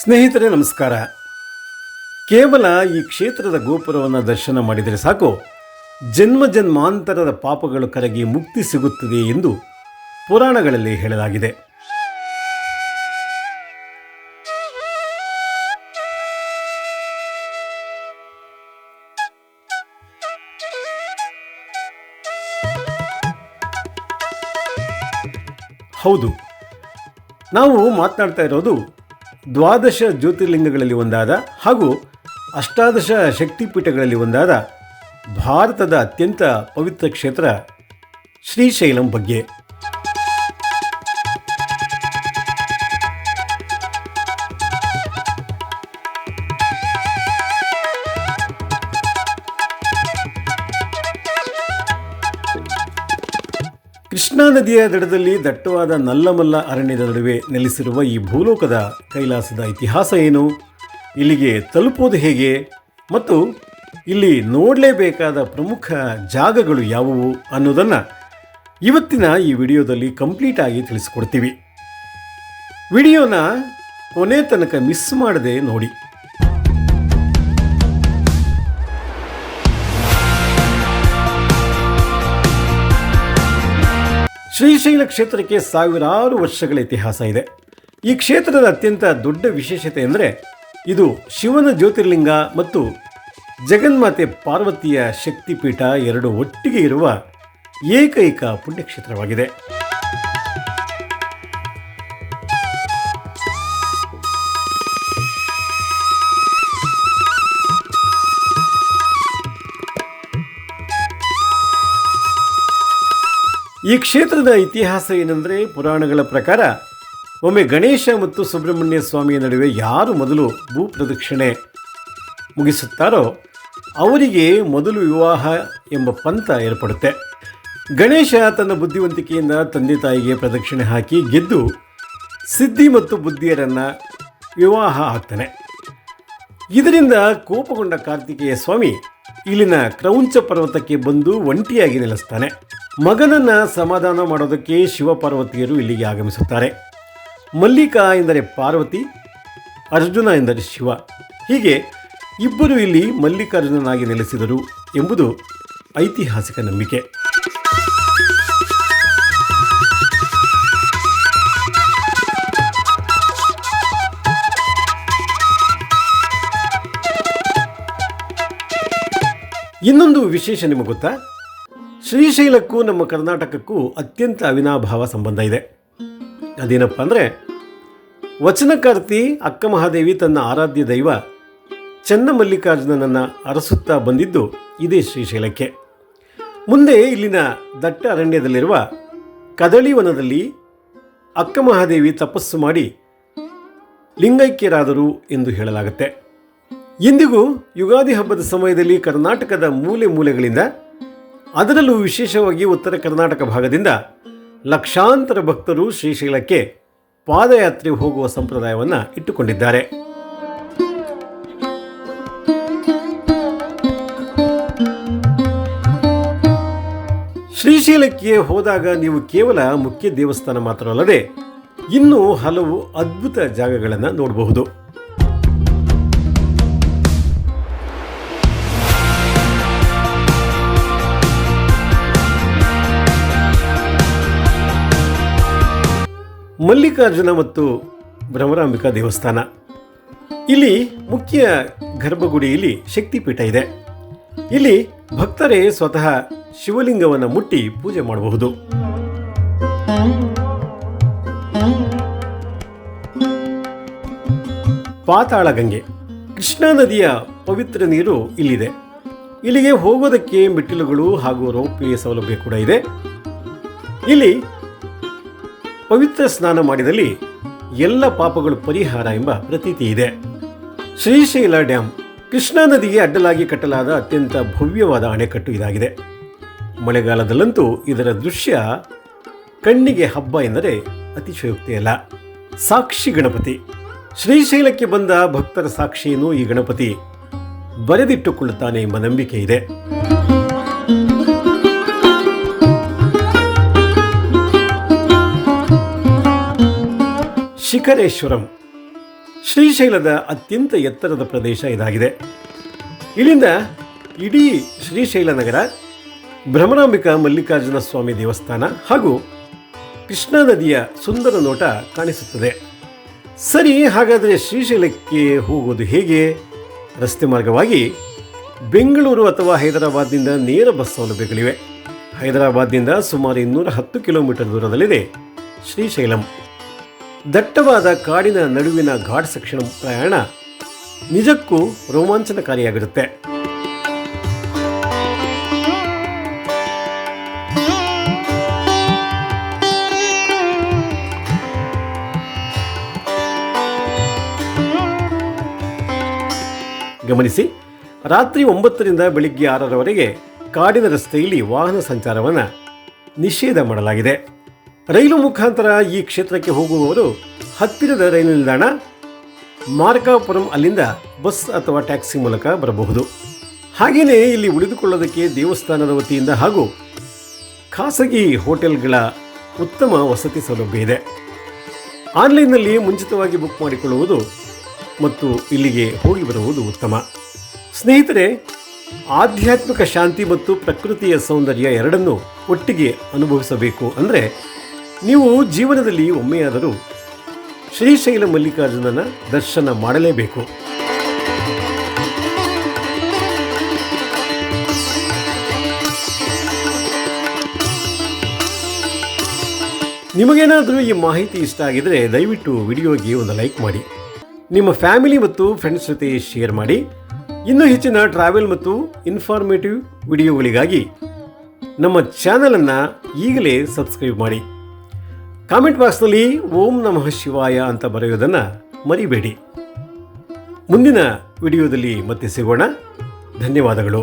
ಸ್ನೇಹಿತರೆ ನಮಸ್ಕಾರ. ಕೇವಲ ಈ ಕ್ಷೇತ್ರದ ಗೋಪುರವನ್ನು ದರ್ಶನ ಮಾಡಿದರೆ ಸಾಕು, ಜನ್ಮ ಜನ್ಮಾಂತರದ ಪಾಪಗಳು ಕರಗಿ ಮುಕ್ತಿ ಸಿಗುತ್ತದೆ ಎಂದು ಪುರಾಣಗಳಲ್ಲಿ ಹೇಳಲಾಗಿದೆ. ಹೌದು, ನಾವು ಮಾತನಾಡ್ತಾ ಇರೋದು ದ್ವಾದಶ ಜ್ಯೋತಿರ್ಲಿಂಗಗಳಲ್ಲಿ ಒಂದಾದ ಹಾಗೂ ಅಷ್ಟಾದಶ ಶಕ್ತಿಪೀಠಗಳಲ್ಲಿ ಒಂದಾದ ಭಾರತದ ಅತ್ಯಂತ ಪವಿತ್ರ ಕ್ಷೇತ್ರ ಶ್ರೀಶೈಲಂ ಬಗ್ಗೆ. ಕೃಷ್ಣಾ ನದಿಯ ದಡದಲ್ಲಿ ದಟ್ಟವಾದ ನಲ್ಲಮಲ್ಲ ಅರಣ್ಯದ ನಡುವೆ ನೆಲೆಸಿರುವ ಈ ಭೂಲೋಕದ ಕೈಲಾಸದ ಇತಿಹಾಸ ಏನು, ಇಲ್ಲಿಗೆ ತಲುಪುವುದು ಹೇಗೆ ಮತ್ತು ಇಲ್ಲಿ ನೋಡಲೇಬೇಕಾದ ಪ್ರಮುಖ ಜಾಗಗಳು ಯಾವುವು ಅನ್ನೋದನ್ನು ಇವತ್ತಿನ ಈ ವಿಡಿಯೋದಲ್ಲಿ ಕಂಪ್ಲೀಟ್ ಆಗಿ ತಿಳಿಸ್ಕೊಡ್ತೀವಿ. ವಿಡಿಯೋನ ಕೊನೆ ತನಕ ಮಿಸ್ ಮಾಡದೆ ನೋಡಿ. ಶ್ರೀಶೈಲ ಕ್ಷೇತ್ರಕ್ಕೆ ಸಾವಿರಾರು ವರ್ಷಗಳ ಇತಿಹಾಸ ಇದೆ. ಈ ಕ್ಷೇತ್ರದ ಅತ್ಯಂತ ದೊಡ್ಡ ವಿಶೇಷತೆ ಎಂದರೆ ಇದು ಶಿವನ ಜ್ಯೋತಿರ್ಲಿಂಗ ಮತ್ತು ಜಗನ್ಮಾತೆ ಪಾರ್ವತಿಯ ಶಕ್ತಿಪೀಠ ಎರಡು ಒಟ್ಟಿಗೆ ಇರುವ ಏಕೈಕ ಪುಣ್ಯಕ್ಷೇತ್ರವಾಗಿದೆ. ಈ ಕ್ಷೇತ್ರದ ಇತಿಹಾಸ ಏನೆಂದರೆ, ಪುರಾಣಗಳ ಪ್ರಕಾರ ಒಮ್ಮೆ ಗಣೇಶ ಮತ್ತು ಸುಬ್ರಹ್ಮಣ್ಯ ಸ್ವಾಮಿಯ ನಡುವೆ ಯಾರು ಮೊದಲು ಭೂ ಪ್ರದಕ್ಷಿಣೆ ಮುಗಿಸುತ್ತಾರೋ ಅವರಿಗೆ ಮೊದಲು ವಿವಾಹ ಎಂಬ ಪಂಥ ಏರ್ಪಡುತ್ತೆ. ಗಣೇಶ ತನ್ನ ಬುದ್ಧಿವಂತಿಕೆಯಿಂದ ತಂದೆ ತಾಯಿಗೆ ಪ್ರದಕ್ಷಿಣೆ ಹಾಕಿ ಗೆದ್ದು ಸಿದ್ಧಿ ಮತ್ತು ಬುದ್ಧಿಯರನ್ನು ವಿವಾಹ ಆಗ್ತಾನೆ. ಇದರಿಂದ ಕೋಪಗೊಂಡ ಕಾರ್ತಿಕೇಯ ಸ್ವಾಮಿ ಇಲ್ಲಿನ ಕ್ರೌಂಚ ಪರ್ವತಕ್ಕೆ ಬಂದು ಒಂಟಿಯಾಗಿ ನೆಲೆಸ್ತಾನೆ. ಮಗನನ್ನು ಸಮಾಧಾನ ಮಾಡೋದಕ್ಕೆ ಶಿವಪಾರ್ವತಿಯರು ಇಲ್ಲಿಗೆ ಆಗಮಿಸುತ್ತಾರೆ. ಮಲ್ಲಿಕಾ ಎಂದರೆ ಪಾರ್ವತಿ, ಅರ್ಜುನ ಎಂದರೆ ಶಿವ. ಹೀಗೆ ಇಬ್ಬರು ಇಲ್ಲಿ ಮಲ್ಲಿಕಾರ್ಜುನನಾಗಿ ನೆಲೆಸಿದರು ಎಂಬುದು ಐತಿಹಾಸಿಕ ನಂಬಿಕೆ. ಇನ್ನೊಂದು ವಿಶೇಷ ನಿಮಗೆ ಗೊತ್ತಾ? ಶ್ರೀಶೈಲಕ್ಕೂ ನಮ್ಮ ಕರ್ನಾಟಕಕ್ಕೂ ಅತ್ಯಂತ ಅವಿನಾಭಾವ ಸಂಬಂಧ ಇದೆ. ಅದೇನಪ್ಪ ಅಂದರೆ, ವಚನಕಾರ್ತಿ ಅಕ್ಕ ಮಹಾದೇವಿ ತನ್ನ ಆರಾಧ್ಯ ದೈವ ಚನ್ನಮಲ್ಲಿಕಾರ್ಜುನನನ್ನು ಅರಸುತ್ತಾ ಬಂದಿದ್ದು ಇದೇ ಶ್ರೀಶೈಲಕ್ಕೆ. ಮುಂದೆ ಇಲ್ಲಿನ ದಟ್ಟ ಅರಣ್ಯದಲ್ಲಿರುವ ಕದಳಿವನದಲ್ಲಿ ಅಕ್ಕ ಮಹಾದೇವಿ ತಪಸ್ಸು ಮಾಡಿ ಲಿಂಗೈಕ್ಯರಾದರು ಎಂದು ಹೇಳಲಾಗುತ್ತೆ. ಇಂದಿಗೂ ಯುಗಾದಿ ಹಬ್ಬದ ಸಮಯದಲ್ಲಿ ಕರ್ನಾಟಕದ ಮೂಲೆ ಮೂಲೆಗಳಿಂದ, ಅದರಲ್ಲೂ ವಿಶೇಷವಾಗಿ ಉತ್ತರ ಕರ್ನಾಟಕ ಭಾಗದಿಂದ ಲಕ್ಷಾಂತರ ಭಕ್ತರು ಶ್ರೀಶೈಲಕ್ಕೆ ಪಾದಯಾತ್ರೆ ಹೋಗುವ ಸಂಪ್ರದಾಯವನ್ನು ಇಟ್ಟುಕೊಂಡಿದ್ದಾರೆ. ಶ್ರೀಶೈಲಕ್ಕೆ ಹೋದಾಗ ನೀವು ಕೇವಲ ಮುಖ್ಯ ದೇವಸ್ಥಾನ ಮಾತ್ರವಲ್ಲದೆ ಇನ್ನೂ ಹಲವು ಅದ್ಭುತ ಜಾಗಗಳನ್ನು ನೋಡಬಹುದು. ಮಲ್ಲಿಕಾರ್ಜುನ ಮತ್ತು ಭ್ರಮರಾಂಬಿಕಾ ದೇವಸ್ಥಾನ. ಇಲ್ಲಿ ಮುಖ್ಯ ಗರ್ಭಗುಡಿಯಲ್ಲಿ ಶಕ್ತಿಪೀಠ ಇದೆ. ಇಲ್ಲಿ ಭಕ್ತರೇ ಸ್ವತಃ ಶಿವಲಿಂಗವನ್ನು ಮುಟ್ಟಿ ಪೂಜೆ ಮಾಡಬಹುದು. ಪಾತಾಳ ಗಂಗೆ, ಕೃಷ್ಣಾ ನದಿಯ ಪವಿತ್ರ ನೀರು ಇಲ್ಲಿದೆ. ಇಲ್ಲಿಗೆ ಹೋಗೋದಕ್ಕೆ ಮೆಟ್ಟಿಲುಗಳು ಹಾಗೂ ರೋಪ್ವೇ ಸೌಲಭ್ಯ ಕೂಡ ಇದೆ. ಇಲ್ಲಿ ಪವಿತ್ರ ಸ್ನಾನ ಮಾಡಿದಲ್ಲಿ ಎಲ್ಲ ಪಾಪಗಳು ಪರಿಹಾರ ಎಂಬ ಪ್ರತೀತಿ ಇದೆ. ಶ್ರೀಶೈಲ ಡ್ಯಾಮ್, ಕೃಷ್ಣಾ ನದಿಗೆ ಅಡ್ಡಲಾಗಿ ಕಟ್ಟಲಾದ ಅತ್ಯಂತ ಭವ್ಯವಾದ ಅಣೆಕಟ್ಟು ಇದಾಗಿದೆ. ಮಳೆಗಾಲದಲ್ಲಂತೂ ಇದರ ದೃಶ್ಯ ಕಣ್ಣಿಗೆ ಹಬ್ಬ ಎಂದರೆ ಅತಿಶಯೋಕ್ತಿಯಲ್ಲ. ಸಾಕ್ಷಿ ಗಣಪತಿ, ಶ್ರೀಶೈಲಕ್ಕೆ ಬಂದ ಭಕ್ತರ ಸಾಕ್ಷಿಯನ್ನು ಈ ಗಣಪತಿ ಬರೆದಿಟ್ಟುಕೊಳ್ಳುತ್ತಾನೆ ಎಂಬ ನಂಬಿಕೆ ಇದೆ. ಶಿಖರೇಶ್ವರಂ, ಶ್ರೀಶೈಲದ ಅತ್ಯಂತ ಎತ್ತರದ ಪ್ರದೇಶ ಇದಾಗಿದೆ. ಇಲ್ಲಿಂದ ಇಡೀ ಶ್ರೀಶೈಲ ನಗರ, ಭ್ರಮರಾಂಬಿಕಾ ಮಲ್ಲಿಕಾರ್ಜುನ ಸ್ವಾಮಿ ದೇವಸ್ಥಾನ ಹಾಗೂ ಕೃಷ್ಣಾ ನದಿಯ ಸುಂದರ ನೋಟ ಕಾಣಿಸುತ್ತದೆ. ಸರಿ, ಹಾಗಾದರೆ ಶ್ರೀಶೈಲಕ್ಕೆ ಹೋಗೋದು ಹೇಗೆ? ರಸ್ತೆ ಮಾರ್ಗವಾಗಿ ಬೆಂಗಳೂರು ಅಥವಾ ಹೈದರಾಬಾದ್ನಿಂದ ನೇರ ಬಸ್ ಸೌಲಭ್ಯಗಳಿವೆ. ಹೈದರಾಬಾದ್ನಿಂದ ಸುಮಾರು 210 ಕಿಲೋಮೀಟರ್ ದೂರದಲ್ಲಿದೆ ಶ್ರೀಶೈಲಂ. ದಟ್ಟವಾದ ಕಾಡಿನ ನಡುವಿನ ಘಾಟ್ ಸೆಕ್ಷನ್ ಪ್ರಯಾಣ ನಿಜಕ್ಕೂ ರೋಮಾಂಚನಕಾರಿಯಾಗಿರುತ್ತೆ. ಗಮನಿಸಿ, ರಾತ್ರಿ 9ರಿಂದ ಬೆಳಿಗ್ಗೆ 6ರವರೆಗೆ ಕಾಡಿನ ರಸ್ತೆಯಲ್ಲಿ ವಾಹನ ಸಂಚಾರವನ್ನು ನಿಷೇಧ ಮಾಡಲಾಗಿದೆ. ರೈಲು ಮುಖಾಂತರ ಈ ಕ್ಷೇತ್ರಕ್ಕೆ ಹೋಗುವವರು ಹತ್ತಿರದ ರೈಲು ನಿಲ್ದಾಣ ಮಾರ್ಕಾಪುರಂ, ಅಲ್ಲಿಂದ ಬಸ್ ಅಥವಾ ಟ್ಯಾಕ್ಸಿ ಮೂಲಕ ಬರಬಹುದು. ಹಾಗೆಯೇ ಇಲ್ಲಿ ಉಳಿದುಕೊಳ್ಳೋದಕ್ಕೆ ದೇವಸ್ಥಾನದ ವತಿಯಿಂದ ಹಾಗೂ ಖಾಸಗಿ ಹೋಟೆಲ್ಗಳ ಉತ್ತಮ ವಸತಿ ಸೌಲಭ್ಯ ಇದೆ. ಆನ್ಲೈನ್ನಲ್ಲಿ ಮುಂಚಿತವಾಗಿ ಬುಕ್ ಮಾಡಿಕೊಳ್ಳುವುದು ಮತ್ತು ಇಲ್ಲಿಗೆ ಹೋಗಿ ಬರುವುದು ಉತ್ತಮ. ಸ್ನೇಹಿತರೆ, ಆಧ್ಯಾತ್ಮಿಕ ಶಾಂತಿ ಮತ್ತು ಪ್ರಕೃತಿಯ ಸೌಂದರ್ಯ ಎರಡನ್ನೂ ಒಟ್ಟಿಗೆ ಅನುಭವಿಸಬೇಕು ಅಂದರೆ ನೀವು ಜೀವನದಲ್ಲಿ ಒಮ್ಮೆಯಾದರೂ ಶ್ರೀಶೈಲ ಮಲ್ಲಿಕಾರ್ಜುನನ ದರ್ಶನ ಮಾಡಲೇಬೇಕು. ನಿಮಗೇನಾದರೂ ಈ ಮಾಹಿತಿ ಇಷ್ಟ ಆಗಿದರೆ ದಯವಿಟ್ಟು ವಿಡಿಯೋಗೆ ಒಂದು ಲೈಕ್ ಮಾಡಿ, ನಿಮ್ಮ ಫ್ಯಾಮಿಲಿ ಮತ್ತು ಫ್ರೆಂಡ್ಸ್ ಜೊತೆ ಶೇರ್ ಮಾಡಿ. ಇನ್ನೂ ಹೆಚ್ಚಿನ ಟ್ರಾವೆಲ್ ಮತ್ತು ಇನ್ಫಾರ್ಮೇಟಿವ್ ವಿಡಿಯೋಗಳಿಗಾಗಿ ನಮ್ಮ ಚಾನಲನ್ನು ಈಗಲೇ ಸಬ್ಸ್ಕ್ರೈಬ್ ಮಾಡಿ. ಕಾಮೆಂಟ್ ಬಾಕ್ಸ್ನಲ್ಲಿ ಓಂ ನಮಃ ಶಿವಾಯ ಅಂತ ಬರೆಯೋದನ್ನು ಮರಿಬೇಡಿ. ಮುಂದಿನ ವಿಡಿಯೋದಲ್ಲಿ ಮತ್ತೆ ಸಿಗೋಣ. ಧನ್ಯವಾದಗಳು.